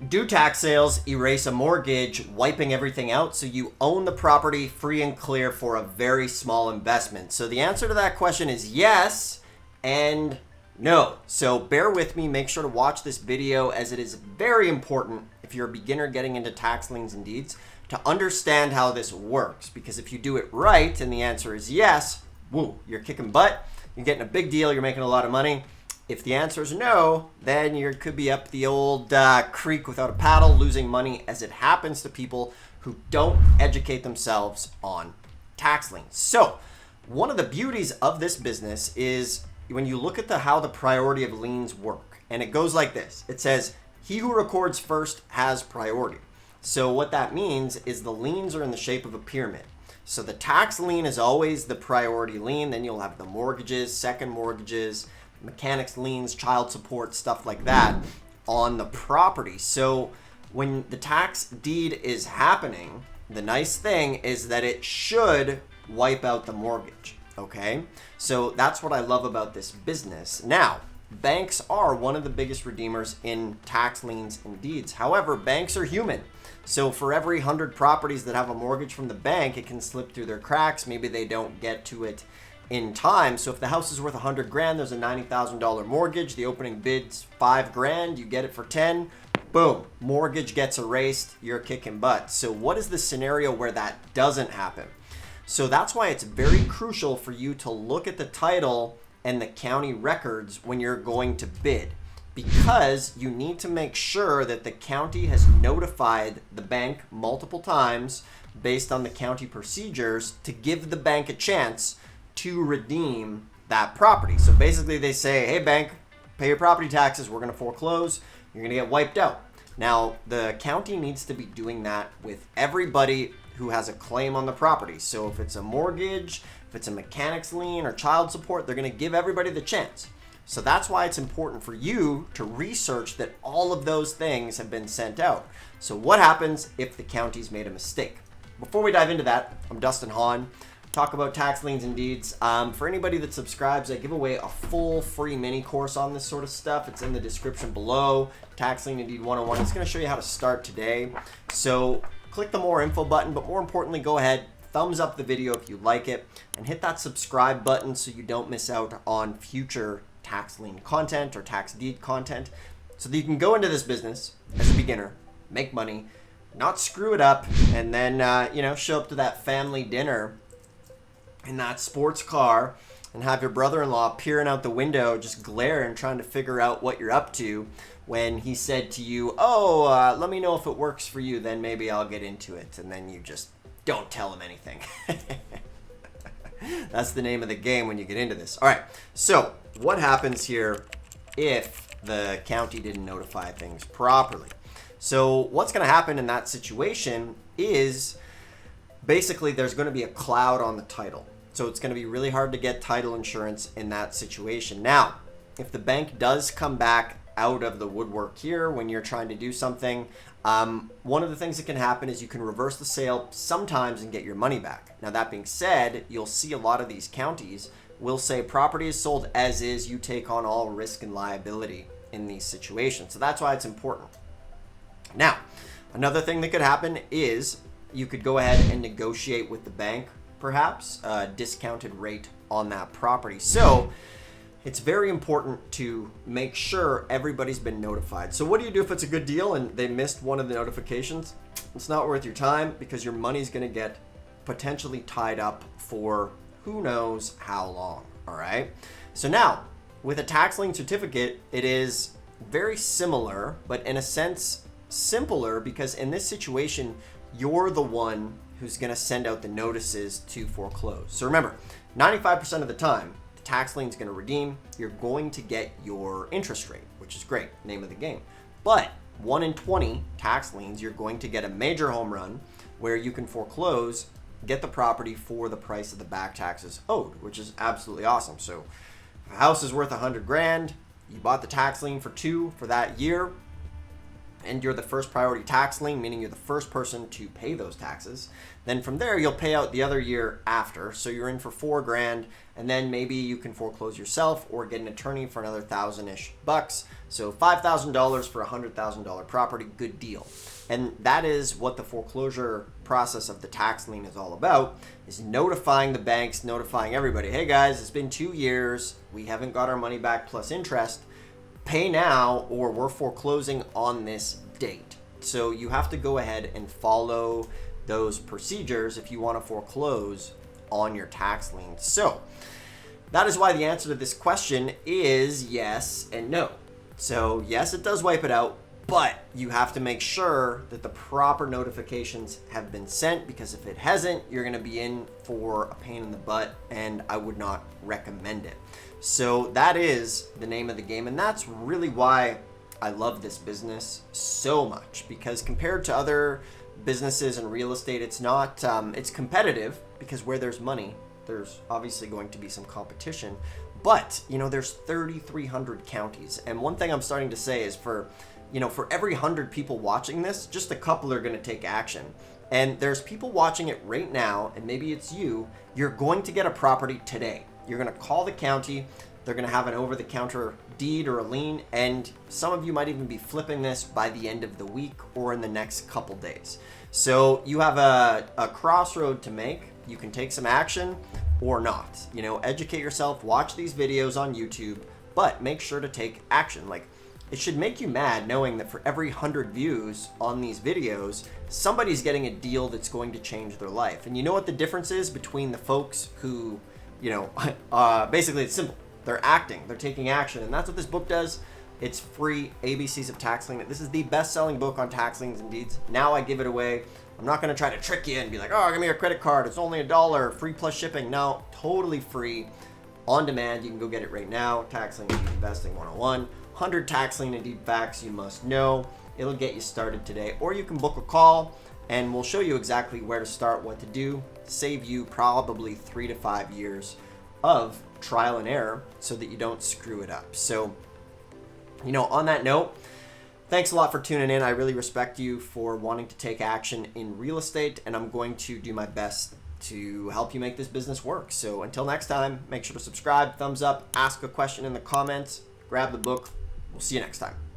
Do tax sales erase a mortgage, wiping everything out so you own the property free and clear for a very small investment? So the answer to that question is yes and no. So bear with me, make sure to watch this video as it is very important if you're a beginner getting into tax liens and deeds to understand how this works. Because if you do it right and the answer is yes, woo, you're kicking butt, you're getting a big deal, you're making a lot of money. If the answer is no, then you could be up the old creek without a paddle, losing money, as it happens to people who don't educate themselves on tax liens. So one of the beauties of this business is when you look at how the priority of liens work, and it goes like this. It says, he who records first has priority. So what that means is the liens are in the shape of a pyramid. So the tax lien is always the priority lien. Then you'll have the mortgages, second mortgages, mechanics liens, child support, stuff like that on the property. So when the tax deed is happening, the nice thing is that it should wipe out the mortgage. Okay, so that's what I love about this business. Now, banks are one of the biggest redeemers in tax liens and deeds. However, banks are human. So for every 100 properties that have a mortgage from the bank, it can slip through their cracks. Maybe they don't get to it in time. So if the house is worth 100 grand, there's a $90,000 mortgage. The opening bid's 5 grand. You get it for 10. Boom. Mortgage gets erased. You're kicking butt. So what is the scenario where that doesn't happen? So that's why it's very crucial for you to look at the title and the county records when you're going to bid, because you need to make sure that the county has notified the bank multiple times based on the county procedures to give the bank a chance to redeem that property. So basically they say, hey bank, pay your property taxes, we're going to foreclose, you're going to get wiped out. Now the county needs to be doing that with everybody who has a claim on the property. So if it's a mortgage, if it's a mechanics lien or child support, they're going to give everybody the chance. So that's why it's important for you to research that all of those things have been sent out. So what happens if the county's made a mistake? Before we dive into that, I'm Dustin Hahn. Talk about tax liens and deeds. For anybody that subscribes, I give away a full free mini course on this sort of stuff. It's in the description below. Tax Lien and Deed 101. It's going to show you how to start today. So click the more info button, but more importantly, go ahead, thumbs up the video if you like it, and hit that subscribe button so you don't miss out on future tax lien content or tax deed content, so that you can go into this business as a beginner, make money, not screw it up, and then show up to that family dinner in that sports car and have your brother-in-law peering out the window, just glaring, trying to figure out what you're up to, when he said to you, let me know if it works for you, then maybe I'll get into it. And then you just don't tell him anything. That's the name of the game when you get into this. All right, so what happens here if the county didn't notify things properly? So what's going to happen in that situation is basically there's going to be a cloud on the title. So it's going to be really hard to get title insurance in that situation. Now, if the bank does come back out of the woodwork here when you're trying to do something, one of the things that can happen is you can reverse the sale sometimes and get your money back. Now that being said, you'll see a lot of these counties will say property is sold as is, you take on all risk and liability in these situations. So that's why it's important. Now, another thing that could happen is you could go ahead and negotiate with the bank, perhaps a discounted rate on that property. So it's very important to make sure everybody's been notified. So what do you do if it's a good deal and they missed one of the notifications? It's not worth your time, because your money's going to get potentially tied up for who knows how long. All right. So now with a tax lien certificate, it is very similar, but in a sense simpler, because in this situation, you're the one who's going to send out the notices to foreclose. So remember, 95% of the time, tax lien is going to redeem, you're going to get your interest rate, which is great, name of the game. But 1 in 20 tax liens, you're going to get a major home run where you can foreclose, get the property for the price of the back taxes owed, which is absolutely awesome. So if a house is worth 100 grand, you bought the tax lien for 2 for that year, and you're the first priority tax lien, meaning you're the first person to pay those taxes, then from there you'll pay out the other year after. So you're in for $4,000, and then maybe you can foreclose yourself or get an attorney for another $1,000-ish bucks. So $5,000 for a $100,000 property, good deal. And that is what the foreclosure process of the tax lien is all about, is notifying the banks, notifying everybody, hey guys, it's been 2 years, we haven't got our money back plus interest, pay now or we're foreclosing on this date. So you have to go ahead and follow those procedures if you want to foreclose on your tax lien. So that is why the answer to this question is yes and no. So yes, it does wipe it out, but you have to make sure that the proper notifications have been sent, because if it hasn't, you're going to be in for a pain in the butt, and I would not recommend it. So that is the name of the game, and that's really why I love this business so much, because compared to other businesses in real estate, it's not, it's competitive, because where there's money, there's obviously going to be some competition. But, you know, there's 3,300 counties. And one thing I'm starting to say is for every 100 people watching this, just a couple are going to take action. And there's people watching it right now, and maybe it's you. You're going to get a property today. You're going to call the county. They're going to have an over-the-counter deed or a lien, and some of you might even be flipping this by the end of the week or in the next couple days. So you have a crossroad to make. You can take some action or not. You know, educate yourself, watch these videos on YouTube, but make sure to take action. Like, it should make you mad knowing that for every 100 views on these videos, somebody's getting a deal that's going to change their life. And you know what the difference is between the folks who, you know, basically it's simple. They're acting, they're taking action, and that's what this book does. It's free, ABCs of Tax Lien. This is the best-selling book on tax liens and deeds. Now I give it away. I'm not going to try to trick you and be like, oh, give me your credit card. It's only $1, free plus shipping. No, totally free, on demand. You can go get it right now. Tax Lien Deed Investing 101. 100 tax lien and deed facts you must know. It'll get you started today. Or you can book a call, and we'll show you exactly where to start, what to do, save you probably 3 to 5 years of trial and error so that you don't screw it up. So, you know, on that note, thanks a lot for tuning in. I really respect you for wanting to take action in real estate, and I'm going to do my best to help you make this business work. So until next time, make sure to subscribe, thumbs up, ask a question in the comments, grab the book. We'll see you next time.